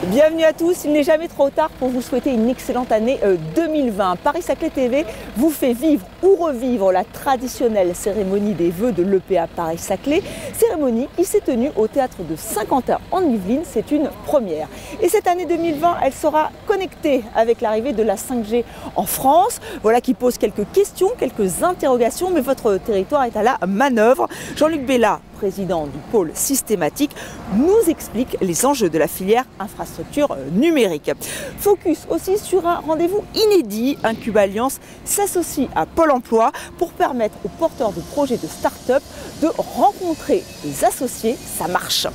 Bienvenue à tous, il n'est jamais trop tard pour vous souhaiter une excellente année 2020. Paris-Saclay TV vous fait vivre ou revivre la traditionnelle cérémonie des vœux de l'EPA Paris-Saclay. Cérémonie qui s'est tenue au théâtre de Saint-Quentin en Yvelines, c'est une première. Et cette année 2020, elle sera connectée avec l'arrivée de la 5G en France. Voilà qui pose quelques questions, quelques interrogations, mais votre territoire est à la manœuvre. Jean-Luc Bella, président du pôle systématique, nous explique les enjeux de la filière infrastructure numérique. Focus aussi sur un rendez-vous inédit. Incube Alliance s'associe à Pôle emploi pour permettre aux porteurs de projets de start-up de rencontrer des associés. Ça marche.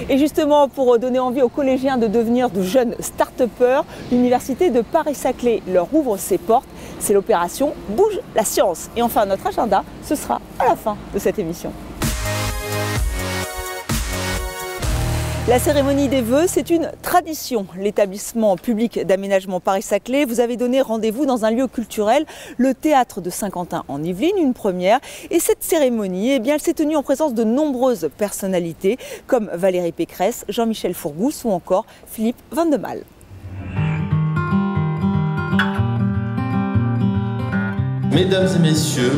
Et justement, pour donner envie aux collégiens de devenir de jeunes start-upers, l'université de Paris-Saclay leur ouvre ses portes. C'est l'opération Bouge la science. Et enfin, notre agenda, ce sera à la fin de cette émission. La cérémonie des vœux, c'est une tradition. L'établissement public d'aménagement Paris-Saclay vous avait donné rendez-vous dans un lieu culturel, le théâtre de Saint-Quentin en Yvelines, une première. Et cette cérémonie, eh bien, elle s'est tenue en présence de nombreuses personnalités comme Valérie Pécresse, Jean-Michel Fourgousse ou encore Philippe Vandemal. Mesdames et messieurs,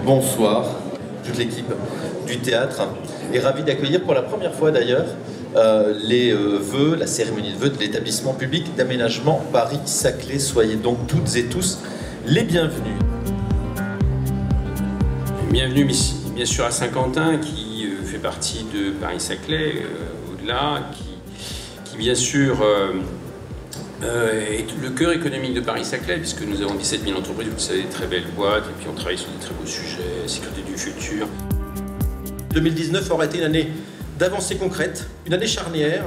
bonsoir. Toute l'équipe du théâtre est ravie d'accueillir pour la première fois d'ailleurs les vœux, la cérémonie de vœux de l'établissement public d'aménagement Paris-Saclay. Soyez donc toutes et tous les bienvenus. Bienvenue bien sûr à Saint-Quentin qui fait partie de Paris-Saclay, au-delà, qui bien sûr est le cœur économique de Paris-Saclay, puisque nous avons 17 000 entreprises, vous savez, des très belles boîtes, et puis on travaille sur des très beaux sujets, sécurité du futur. 2019 aura été une année d'avancées concrètes, une année charnière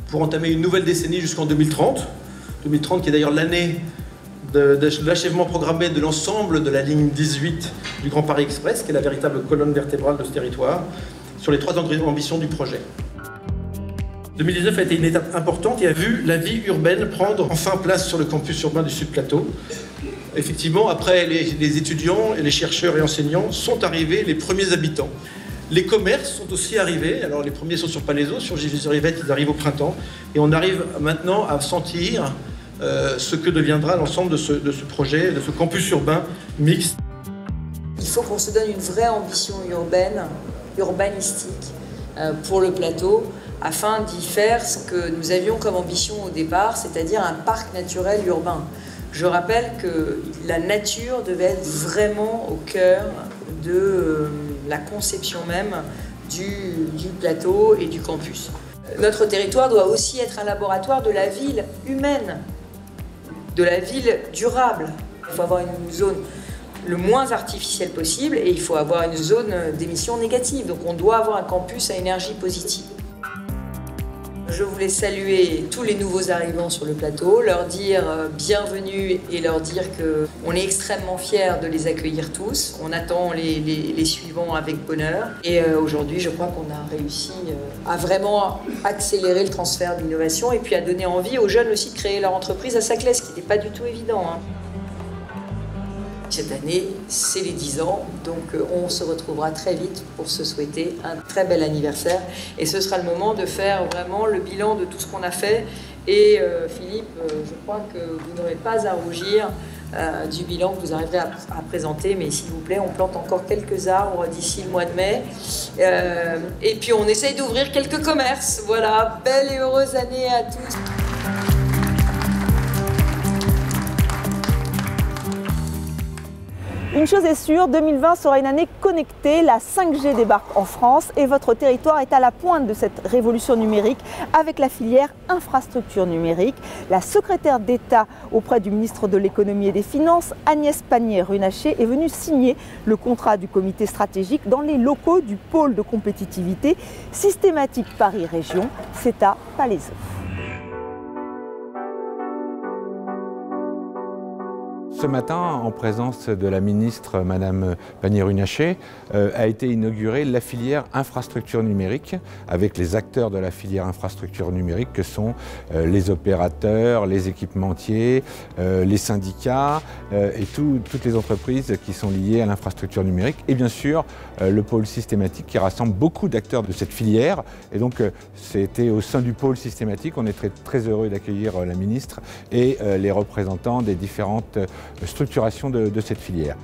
pour entamer une nouvelle décennie jusqu'en 2030. 2030 qui est d'ailleurs l'année de l'achèvement programmé de l'ensemble de la ligne 18 du Grand Paris Express, qui est la véritable colonne vertébrale de ce territoire, sur les 3 ambitions du projet. 2019 a été une étape importante et a vu la vie urbaine prendre enfin place sur le campus urbain du Sud-Plateau. Effectivement, après les étudiants et les chercheurs et enseignants, sont arrivés les premiers habitants. Les commerces sont aussi arrivés, alors les premiers sont sur Palaiseau, sur Givry-sur-Yvette, ils arrivent au printemps, et on arrive maintenant à sentir ce que deviendra l'ensemble de ce projet, de ce campus urbain mixte. Il faut qu'on se donne une vraie ambition urbanistique pour le plateau, afin d'y faire ce que nous avions comme ambition au départ, c'est-à-dire un parc naturel urbain. Je rappelle que la nature devait être vraiment au cœur de la conception même du plateau et du campus. Notre territoire doit aussi être un laboratoire de la ville humaine, de la ville durable. Il faut avoir une zone le moins artificielle possible et il faut avoir une zone d'émissions négatives. Donc on doit avoir un campus à énergie positive. Je voulais saluer tous les nouveaux arrivants sur le plateau, leur dire bienvenue et leur dire qu'on est extrêmement fiers de les accueillir tous. On attend les suivants avec bonheur. Et aujourd'hui, je crois qu'on a réussi à vraiment accélérer le transfert d'innovation et puis à donner envie aux jeunes aussi de créer leur entreprise à Saclay, ce qui n'était pas du tout évident. Cette année, c'est les 10 ans, donc on se retrouvera très vite pour se souhaiter un très bel anniversaire. Et ce sera le moment de faire vraiment le bilan de tout ce qu'on a fait. Et Philippe, je crois que vous n'aurez pas à rougir du bilan que vous arriverez à présenter. Mais s'il vous plaît, on plante encore quelques arbres d'ici le mois de mai. Et puis on essaye d'ouvrir quelques commerces. Voilà, belle et heureuse année à tous. Une chose est sûre, 2020 sera une année connectée, la 5G débarque en France et votre territoire est à la pointe de cette révolution numérique avec la filière infrastructure numérique. La secrétaire d'État auprès du ministre de l'Économie et des Finances, Agnès Pannier-Runacher, est venue signer le contrat du comité stratégique dans les locaux du pôle de compétitivité systématique Paris Région, c'est à Palaiseau. Ce matin, en présence de la ministre Madame Pannier-Runacher, a été inaugurée la filière infrastructure numérique avec les acteurs de la filière infrastructure numérique que sont les opérateurs, les équipementiers, les syndicats et toutes les entreprises qui sont liées à l'infrastructure numérique et bien sûr le pôle systématique qui rassemble beaucoup d'acteurs de cette filière. Et donc c'était au sein du pôle systématique, on est très heureux d'accueillir la ministre et les représentants des différentes structuration de cette filière.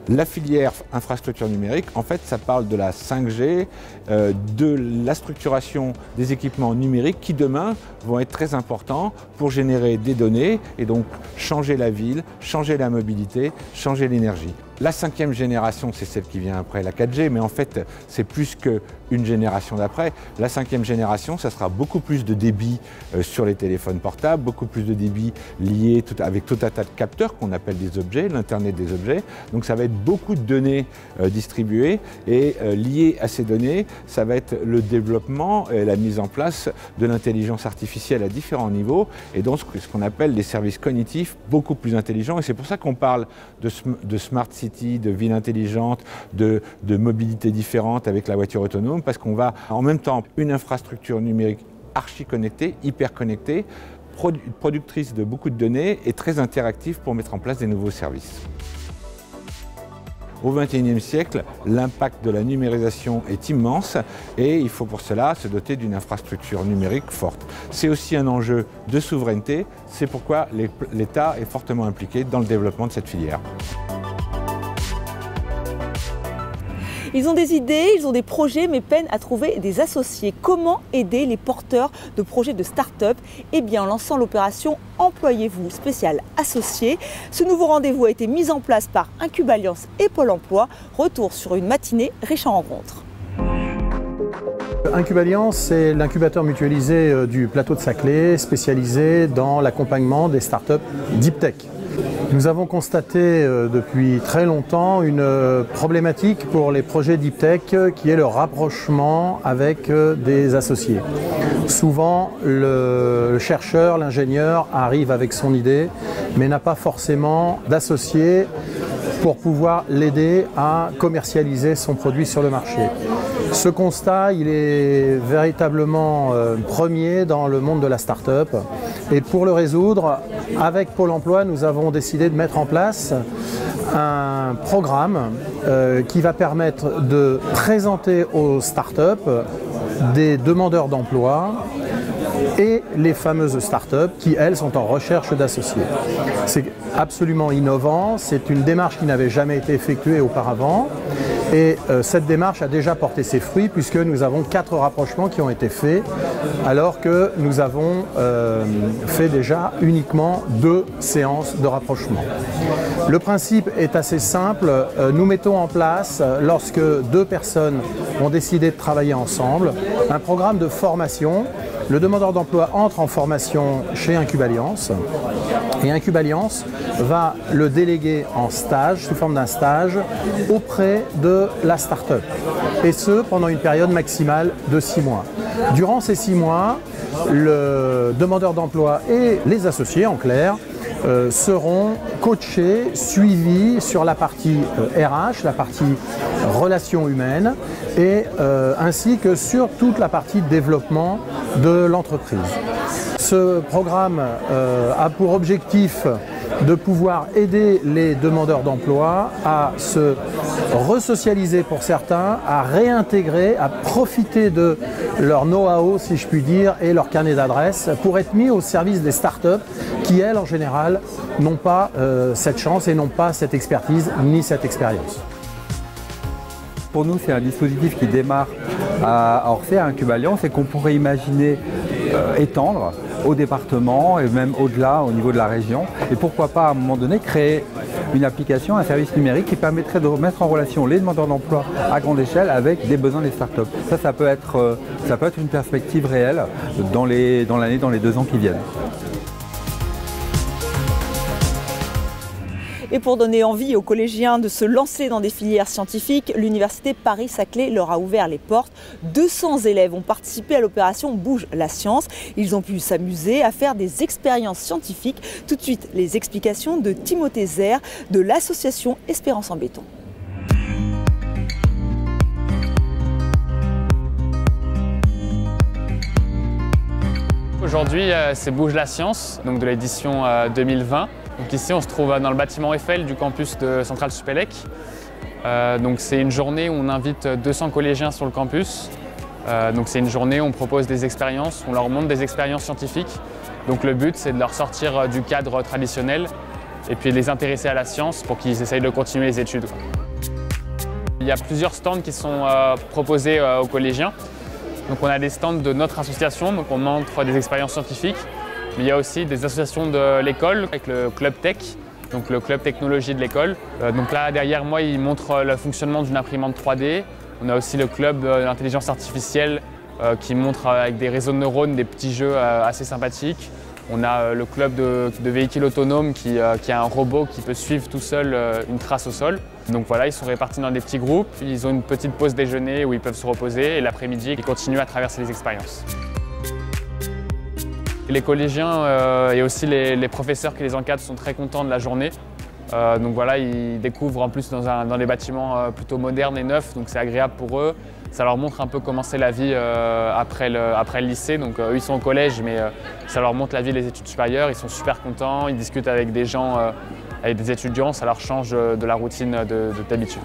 La filière infrastructure numérique, en fait, ça parle de la 5G, de la structuration des équipements numériques qui demain vont être très importants pour générer des données et donc changer la ville, changer la mobilité, changer l'énergie. La 5e génération, c'est celle qui vient après la 4G, mais en fait, c'est plus qu'une génération d'après. La 5e génération, ça sera beaucoup plus de débit sur les téléphones portables, beaucoup plus de débit lié avec tout un tas de capteurs qu'on appelle des objets, l'Internet des objets. Donc ça va être beaucoup de données distribuées et liées à ces données, ça va être le développement et la mise en place de l'intelligence artificielle à différents niveaux et donc ce qu'on appelle des services cognitifs beaucoup plus intelligents. Et c'est pour ça qu'on parle de smart city, de ville intelligente, de mobilité différente avec la voiture autonome, parce qu'on va en même temps une infrastructure numérique archi connectée, hyper connectée, productrice de beaucoup de données et très interactive pour mettre en place des nouveaux services. Au XXIe siècle, l'impact de la numérisation est immense et il faut pour cela se doter d'une infrastructure numérique forte. C'est aussi un enjeu de souveraineté, c'est pourquoi l'État est fortement impliqué dans le développement de cette filière. Ils ont des idées, ils ont des projets, mais peinent à trouver des associés. Comment aider les porteurs de projets de start-up? Eh bien, en lançant l'opération Employez-vous spécial associé. Ce nouveau rendez-vous a été mis en place par Incub-Alliance et Pôle emploi. Retour sur une matinée riche en rencontres. Incub-Alliance, c'est l'incubateur mutualisé du plateau de Saclay, spécialisé dans l'accompagnement des start-up Deep Tech. Nous avons constaté depuis très longtemps une problématique pour les projets Deep Tech qui est le rapprochement avec des associés. Souvent, le chercheur, l'ingénieur arrive avec son idée, mais n'a pas forcément d'associés pour pouvoir l'aider à commercialiser son produit sur le marché. Ce constat, il est véritablement premier dans le monde de la start-up. Et pour le résoudre, avec Pôle emploi, nous avons décidé de mettre en place un programme qui va permettre de présenter aux start-up des demandeurs d'emploi et les fameuses start-up qui, elles, sont en recherche d'associés. C'est absolument innovant, c'est une démarche qui n'avait jamais été effectuée auparavant. Et cette démarche a déjà porté ses fruits puisque nous avons 4 rapprochements qui ont été faits alors que nous avons fait déjà uniquement 2 séances de rapprochement. Le principe est assez simple, nous mettons en place, lorsque 2 personnes ont décidé de travailler ensemble, un programme de formation. Le demandeur d'emploi entre en formation chez Incub-Alliance et Incub-Alliance va le déléguer en stage, sous forme d'un stage, auprès de la start-up. Et ce, pendant une période maximale de 6 mois. Durant ces 6 mois, le demandeur d'emploi et les associés, en clair, seront coachés, suivis sur la partie RH, la partie relations humaines, et ainsi que sur toute la partie développement de l'entreprise. Ce programme a pour objectif de pouvoir aider les demandeurs d'emploi à se resocialiser pour certains, à réintégrer, à profiter de leur know-how, si je puis dire, et leur carnet d'adresses pour être mis au service des startups qui, elles, en général, n'ont pas cette chance et n'ont pas cette expertise ni cette expérience. Pour nous, c'est un dispositif qui démarre à Orsay, à Incub-Alliance, et qu'on pourrait imaginer étendre au département et même au-delà, au niveau de la région. Et pourquoi pas, à un moment donné, créer une application, un service numérique qui permettrait de mettre en relation les demandeurs d'emploi à grande échelle avec des besoins des startups. Ça peut être une perspective réelle dans les 2 ans qui viennent. Et pour donner envie aux collégiens de se lancer dans des filières scientifiques, l'université Paris-Saclay leur a ouvert les portes. 200 élèves ont participé à l'opération Bouge la science. Ils ont pu s'amuser à faire des expériences scientifiques. Tout de suite, les explications de Timothée Zer de l'association Espérance en béton. Aujourd'hui, c'est Bouge la science, donc de l'édition 2020. Donc ici, on se trouve dans le bâtiment Eiffel du campus de Centrale Supélec. Donc c'est une journée où on invite 200 collégiens sur le campus. Donc c'est une journée où on propose des expériences, on leur montre des expériences scientifiques. Donc le but, c'est de leur sortir du cadre traditionnel et puis de les intéresser à la science pour qu'ils essayent de continuer les études. Il y a plusieurs stands qui sont proposés aux collégiens. Donc on a des stands de notre association, donc on montre des expériences scientifiques. Mais il y a aussi des associations de l'école avec le Club Tech, donc le club technologie de l'école. Donc là, derrière moi, ils montrent le fonctionnement d'une imprimante 3D. On a aussi le club de l'intelligence artificielle qui montre avec des réseaux de neurones des petits jeux assez sympathiques. On a le club de véhicules autonomes qui a un robot qui peut suivre tout seul une trace au sol. Donc voilà, ils sont répartis dans des petits groupes. Ils ont une petite pause déjeuner où ils peuvent se reposer et l'après-midi, ils continuent à traverser les expériences. Les collégiens et aussi les professeurs qui les encadrent sont très contents de la journée. Donc voilà, ils découvrent en plus dans des bâtiments plutôt modernes et neufs, donc c'est agréable pour eux. Ça leur montre un peu comment c'est la vie après le lycée. Donc eux, ils sont au collège, mais ça leur montre la vie des études supérieures. Ils sont super contents, ils discutent avec des gens, avec des étudiants, ça leur change de la routine d'habitude.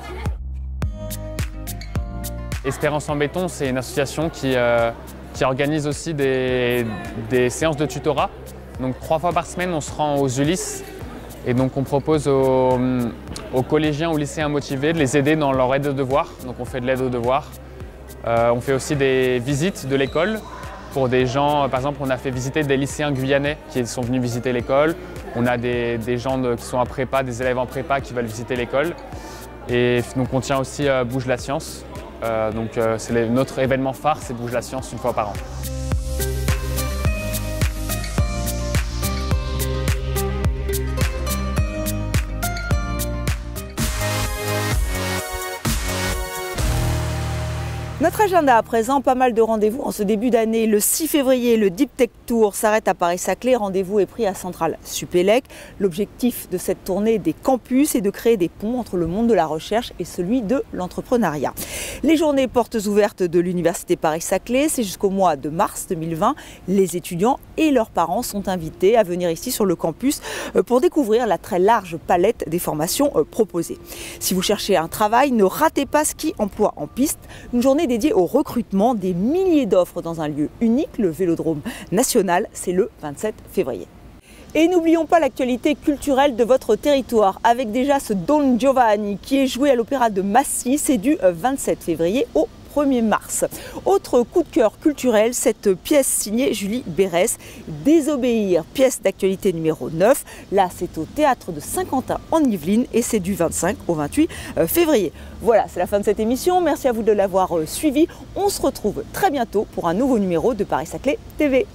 Espérance en béton, c'est une association qui organise aussi des séances de tutorat. Donc 3 fois par semaine, on se rend aux Ulysses. Et donc on propose aux collégiens ou lycéens motivés de les aider dans leur aide aux devoirs. Donc on fait de l'aide aux devoirs. On fait aussi des visites de l'école pour des gens. Par exemple, on a fait visiter des lycéens guyanais qui sont venus visiter l'école. On a des gens qui sont en prépa, des élèves en prépa qui veulent visiter l'école. Et donc on tient aussi Bouge la science. Donc c'est notre événement phare, c'est Bouge la science une fois par an. Notre agenda à présent, pas mal de rendez-vous en ce début d'année. Le 6 février, le Deep Tech Tour s'arrête à Paris-Saclay. Rendez-vous est pris à Centrale Supélec. L'objectif de cette tournée des campus est de créer des ponts entre le monde de la recherche et celui de l'entrepreneuriat. Les journées portes ouvertes de l'université Paris-Saclay, c'est jusqu'au mois de mars 2020. Les étudiants et leurs parents sont invités à venir ici sur le campus pour découvrir la très large palette des formations proposées. Si vous cherchez un travail, ne ratez pas Ski Emploi en piste, une journée dédié au recrutement, des milliers d'offres dans un lieu unique, le Vélodrome National, c'est le 27 février. Et n'oublions pas l'actualité culturelle de votre territoire, avec déjà ce Don Giovanni qui est joué à l'Opéra de Massy, c'est du 27 février au 1er mars. Autre coup de cœur culturel, cette pièce signée Julie Bérès, Désobéir, pièce d'actualité numéro 9. Là, c'est au théâtre de Saint-Quentin en Yvelines et c'est du 25 au 28 février. Voilà, c'est la fin de cette émission. Merci à vous de l'avoir suivi. On se retrouve très bientôt pour un nouveau numéro de Paris-Saclay TV.